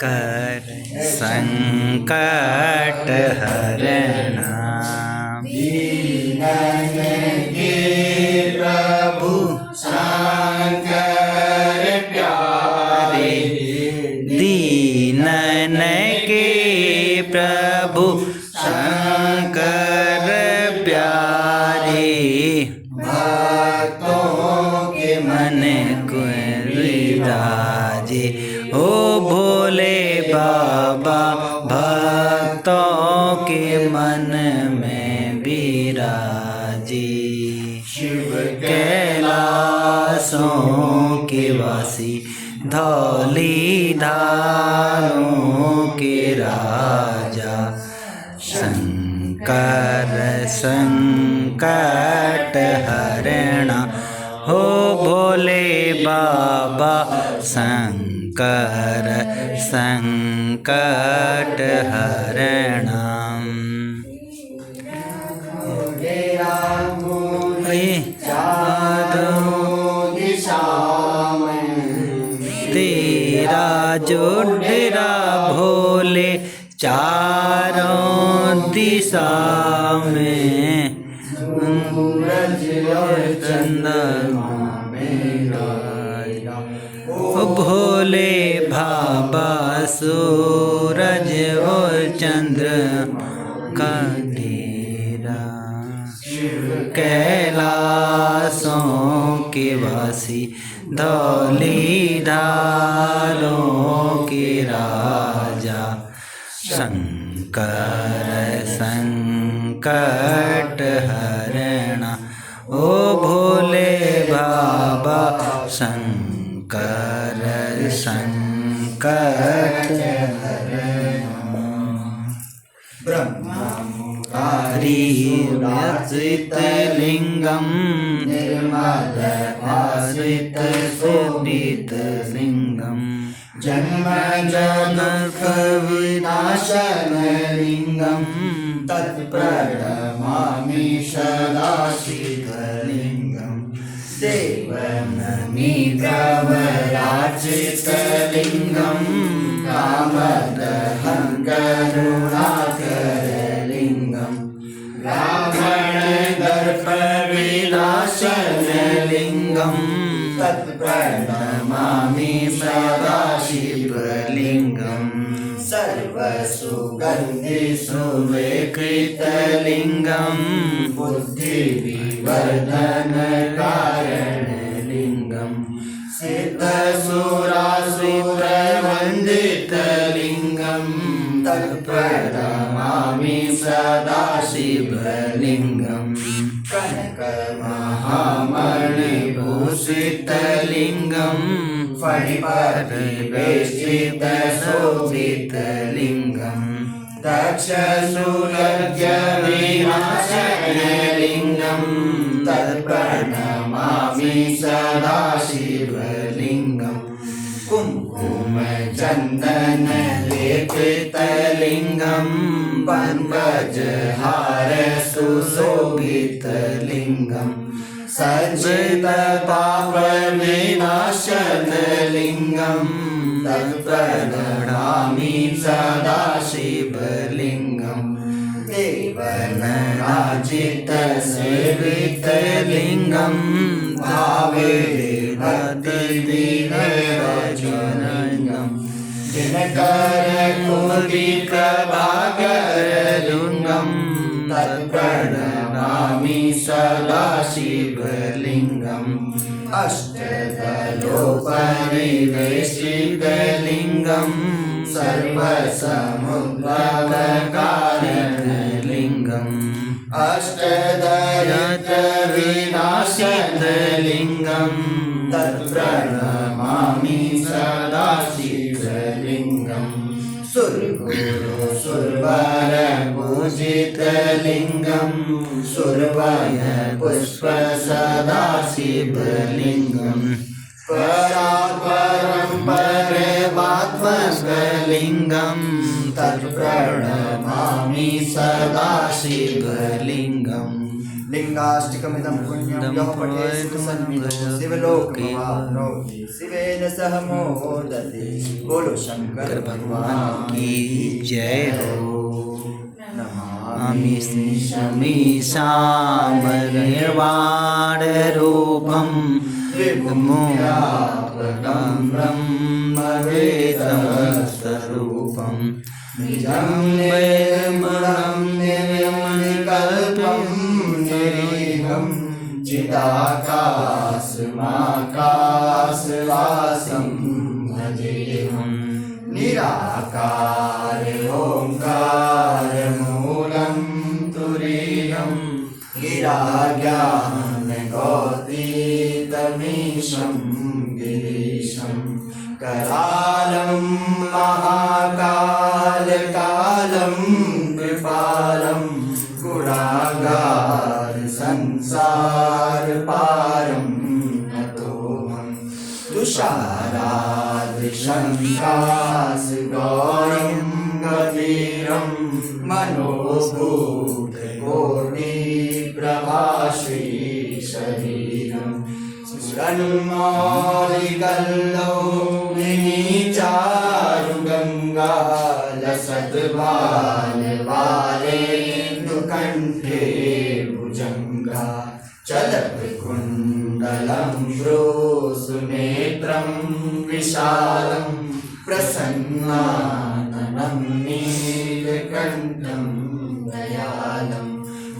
कर संकट हरणा दीनन के प्रभु शंकर प्यारे। दीनन के प्रभु शंकर प्यारे। भक्तों के मन को विराजे ओ भोले बाबा भक्तों के मन में विराजे। शिव कैलाशों के वासी धौली धारों के राजा शंकर संकट हरणा हो भोले बाबा शंकर संकट हरणा। तेरा जोड़ा भोले चारों दिशा में चंद्रमा में ओ भोले बाबा सूरज और चंद्र का तेरा। कैलाशों के वासी धौली धारों के राजा शंकर संकट हरणा ओ भोले बाबा शंकर संकट हरणा। ब्रह्ममुरारी लिंगम निर्मल आश्रित शोभित लिंगम जन्म जनक विनाशन लिंगम तत्प्रणमामि सदा शिवलिंगम। देवनमि प्रवराजित लिंगम कामदहं करुणाकर लिंगम। रावण दर्प विनाशन लिंगम तत्प्रणमामि सदा शिवलिंगम। सर्वसुगन्धि सुवेकृत लिंगम बुद्धि विवर्धन कारण लिंगम। सिद्ध सुरासुर वंदित लिंगम तत्प्रणमामि सदा शिवलिंगम। कनक महामणि भूषित लिंगम फणिपरिवेष्टित शोभित लिंगम। दक्ष सुलज्ज विनाशन लिंगम तत्प्रणमामि सदा शिवलिंगम। कुंकुम चंदन लेपित लिंगम पंकजहार सुशोभित लिंगम। सज्जित पाप विनाशन लिंगम तत्प्रणमामि सदा शिवलिंगम। देवनाजित सेवित लिंगम भावे भक्तिविरजनंगम। दिनकर कोटि प्रभाकर लिंगम तत्प्रणमामि सदा शिवलिंगम। अष्टदलोपरिवेशित लिंगम सर्वसमुद्भवकारण लिंगम। अष्टदरिद्र विनाशित लिंगम तत्प्रणमामि सदा शिवलिंगम। सुरगुरु सुरवर पूजित लिंगम सुरवय पुष्प सदा शिवलिंगम। परात्परं परमात्मलिंगम तत्प्रणमामि सदा शिवलिंगम। लिंगाष्टकमिदं पुण्यं यः पठेत् सन्निधौ शिवलोकमवाप्नोति शिवेन सह मोदते। बोलो शंकर भगवान की जय हो। नमामि श्मीशां निर्वाणरूपं विमुक्तात्मकं ब्रह्मवेदस्वरूपं निजं निर्मलं निर्मनिकल्पं निरीहं चिदाकाशमाकाशवासं भजेऽहं निराकार ओंकार मूलं तुरीयं गिराज्ञानगौतीतमीशं गिरीशं करालं महाकालकालं कृपालं गुणागार संसारपारं नतोऽहं तुषाराद्रिशङ्कासगौरं गभीरं मनोभूतकोटिप्रभाश्रीशरीरं स्फुरन्मौलिकल्लौलिनीचारुगङ्गा लसद्बालबालेन्दुकण्ठे भुजङ्गा चलत्कुण्डलं श्रोसुनेत्रं विशालं प्रसन्नाननं नीलकण्ठं दयालं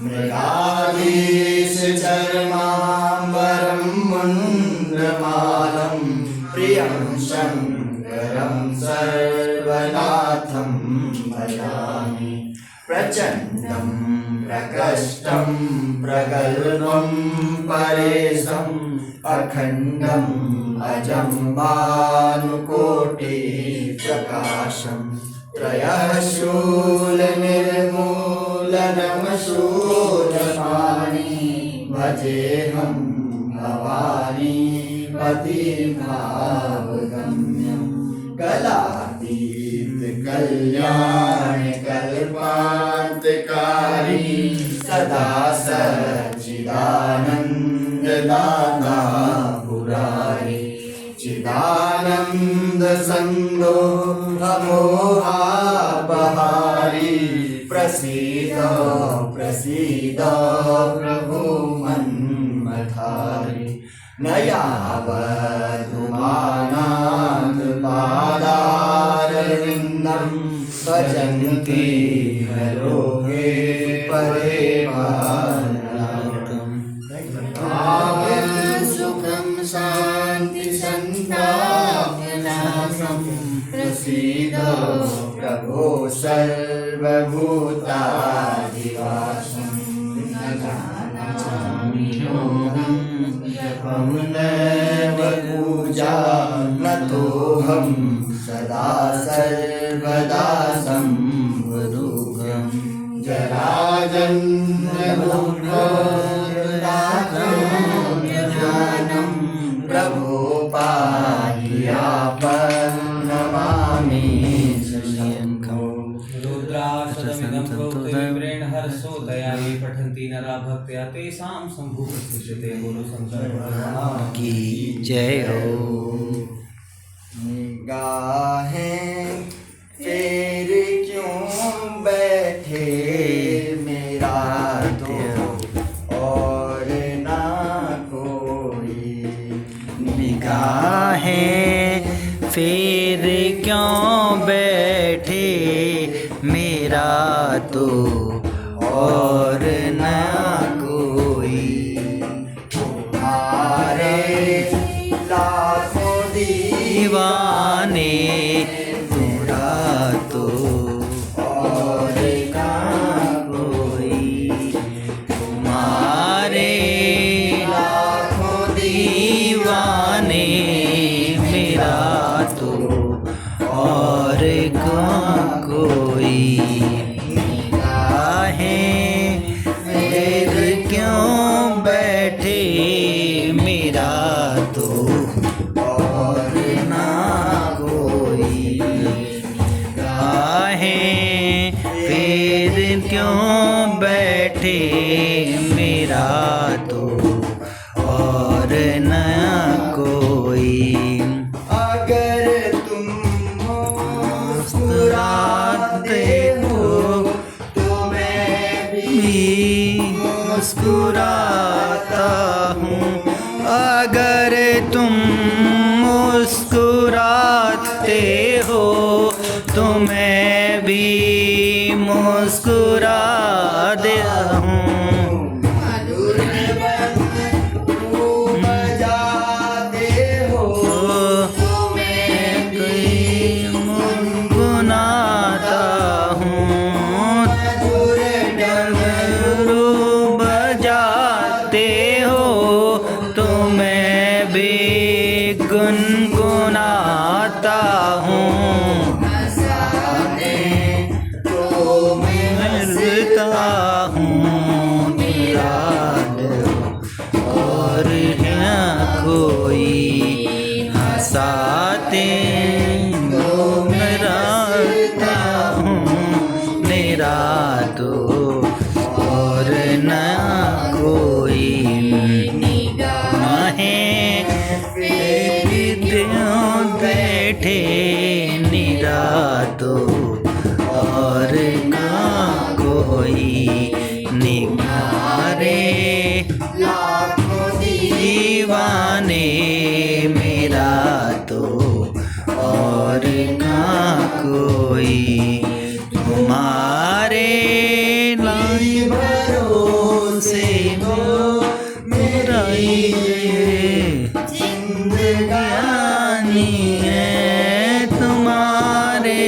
मृगाधीशचर्माम्बरं मुण्डमालं प्रियं शङ्करं सर्वनाथं भजामि। प्रचण्डं प्रकष्टं प्रगल्भं परेशम् अखण्डम् अजं भानुकोटिप्रकाशं त्रयशूलनिर्मूलनमशूलपाणि भजेऽहं भवानी पतिभावगम्यं कलातीत कल्याणकल्पान्तकारी सदा सच्चिदानन्ददाता पुरारी चिदानन्दसंगो अमोहापहारी प्रसीद प्रसीद प्रभो मन्मथारी न यावदुमानात्पादारविन्दं भजन्ति लोके परिपालनार्थं सुखं शान्ति सन्तापनाशं प्रसीद प्रभो सर्वभूतादिवासं न जानामि नैव पूजा नतोऽहं सदा सर्वदा संवदुघं जराजन्मोक्षदानं प्रभो पाहि आपन्नमामि शङ्खो। रुद्राक्षरमिदं प्रोक्तविप्रेण हर्षोदयायै पठन्ति नरा भक्त्या तेषां सम्भुः बोलो शंकर भगवान की जय हो। निगाहें फेर क्यों बैठे मेरा तो और ना कोई। निगाहें फेर क्यों बैठे मेरा तो और न कोई। तुम्हारे लाखों दीवाने तोड़ा तो और ना कोई। तुम्हारे लाखों दीवाने मेरा तो और कौन कोई। निगाहें फेर क्यों बैठे मेरा तो और ना कोई। निगाहें फेर क्यों बैठे मेरा मेरा तो और न कोई। अगर तुम मुस्कुराते हो तो मैं भी मुस्कुराता हूँ। अगर तुम मुस्कुराते हो तो मैं भी मुस्कुरा देता हूँ। मधुर बजाते हो तो मैं भी गुनगुनाता हूँ। मधुर डमरू बजाते हो तो मैं भी गुनगुनाता हूँ। हंसाते तो मैं हंसता हूँ। मेरा दिल और न कोई। हंसाते तो मेरा हूँ। मेरा तो और न कोई। निगाहें फेर दूं बैठे निरा तो और ना कोई। निगारे लाखों दीवाने मेरा तो और ना कोई। तुम्हारे लाई भरोसे हो मेरा ये जिंदगानी है। तुम्हारे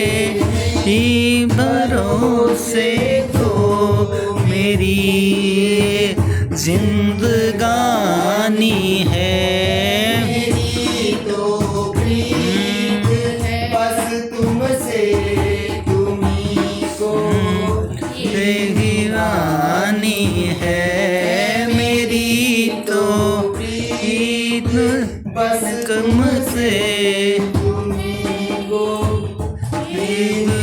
ही भरोसे को मेरी जिंदगानी है। मेरी तो प्रीत है बस तुमसे तुम्ही को दीवानी है। मेरी तो प्रीत बस तुमसे तुम्ही को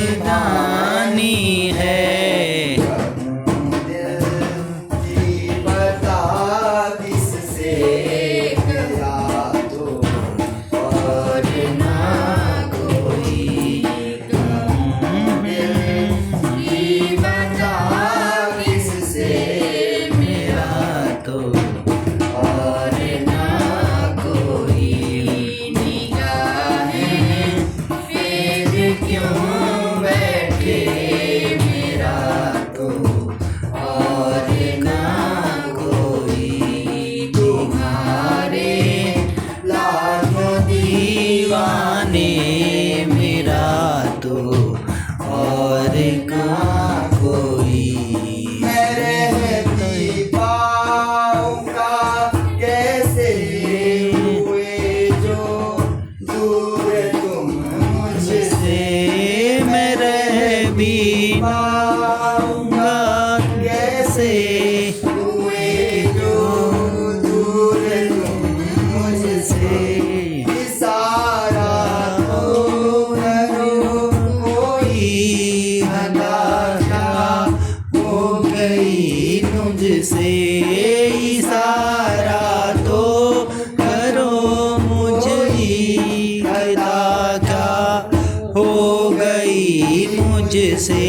दीवानी है। जी बता किससे मिला तो और ना कोई। जी बता किससे मेरा तो और ना कोई। निगाहें फेर क्यों बैठे मेरा तो और ना कोई। तुम्हारे लाखों दीवाने मेरा तो और का कोई। मैं रहती पाऊंगा कैसे हुए जो दूर तुम मुझसे। से मैं रह भी पाऊंगा कैसे हुए जो दूर तुम मुझसे। इशारा तो करो कोई हदा क्या हो गई मुझसे। इशारा तो करो मुझे अदा क्या हो गई मुझसे।